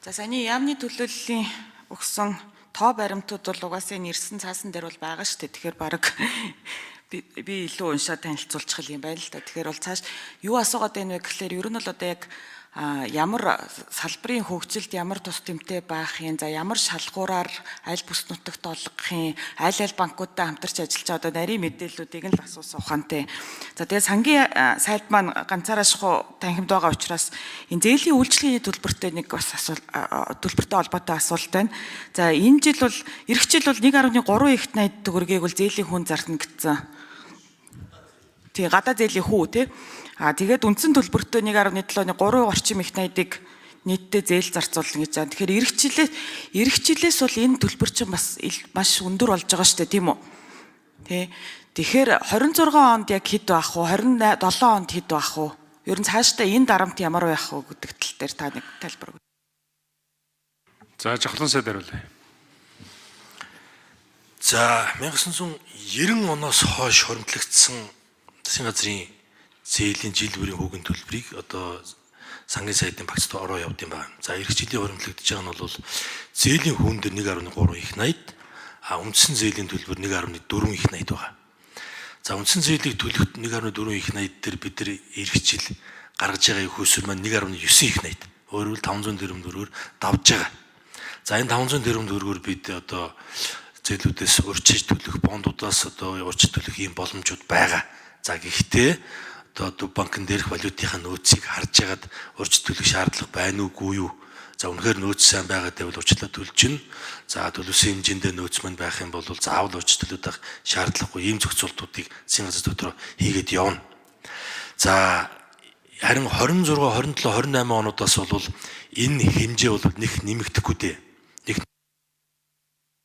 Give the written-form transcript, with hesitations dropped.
За саяны яамны төлөөллийн өгсөн тоо баримтууд бол угаасаа нэрсэн цаасан дээр бол байгаа шүү дээ. Тэгэхээр баг би илүү уншаад танилцуулчих юм байна л да. Тэгэхээр бол цааш юу асуугаад байна вэ гэхээр ер нь бол одоо яг ямар салбарын хөгжилд ямар тус тэмтэй байх юм, за ямар шалгуураар аль бүс нутагт олгох юм, аль банкудтай хамтарч ажиллаж байгаа одоо нарийн мэдээллүүдийг нь л асуусан ухаантай. За тэгээ сангийн сайд маань ганцаараа шахуу танхимд байгаа учраас энэ зээлийн үйлчлэгийн төлбөртэй нэг бас төлбөртэй холбоотой асуулт байна. За энэ жил бол эх жил бол 1.3 их 80 төгрөгийг бол зээлийн хүн зарна гэсэн. Тий гадаа зээлийн хүү тий. Тэгээд үндсэн төлбөртөө 1.7-3 орчим их 80-ыг нийтдээ зээл зарцуулна гэж байна. Тэгэхээр эх жилээс бол энэ төлбөр чинь бас маш өндөр болж байгаа шүү дээ, тийм үү? Тий. Тэгэхээр 26 онд яг хэд байх вэ? 27 онд хэд байх вэ? Ер нь цаашдаа энэ дарамт ямар байх вэ гэдэг тал дээр та нэг тайлбар өгөөч. За жавхлан сайд хариулъя. За 1990 оноос хойш хоримтлагдсан засгийн газрын зээлийн жил бүрийн хүүгийн төлбөрийг одоо сангийн сайдын багцд ороо явд юм байна. За эх жилийн хоримтлагдж байгаа нь бол зээлийн хүүн дээр 1.3 их 80, үндсэн зээлийн төлбөр 1.4 их 80 байгаа. За үндсэн зээлийг төлөхөд 1.4 их 80 дээр бид нар эх жил гаргаж байгаа хөөсөр маань 1.9 их 80. Өөрөөр 500 тэрбум төгрөгөөр давж байгаа. За энэ 500 тэрбум төгрөгөөр бид одоо зээлүүдээс урьдчилж төлөх, бондуудаас одоо урьдчилж төлөх ийм боломжууд байгаа. За гэхдээ одоо банкн дээрх валютынхаа нөөцийг харж ягаад урьдчилж төлөх шаардлага байна уугүй юу? За үнэхээр нөөц сайн байгаа гэвэл урьдчилаад төлжин. За төлөвсөн хэмжээндээ нөөц мань байх юм бол заавал урьдчилж төлөх шаардлагагүй ийм зохицуултуудыг засгийн газар дотор хийгээд явна. За харин 26, 27, 28 онуудаас бол энэ хэмжээ бол нэг нэмэгдэхгүй дээ.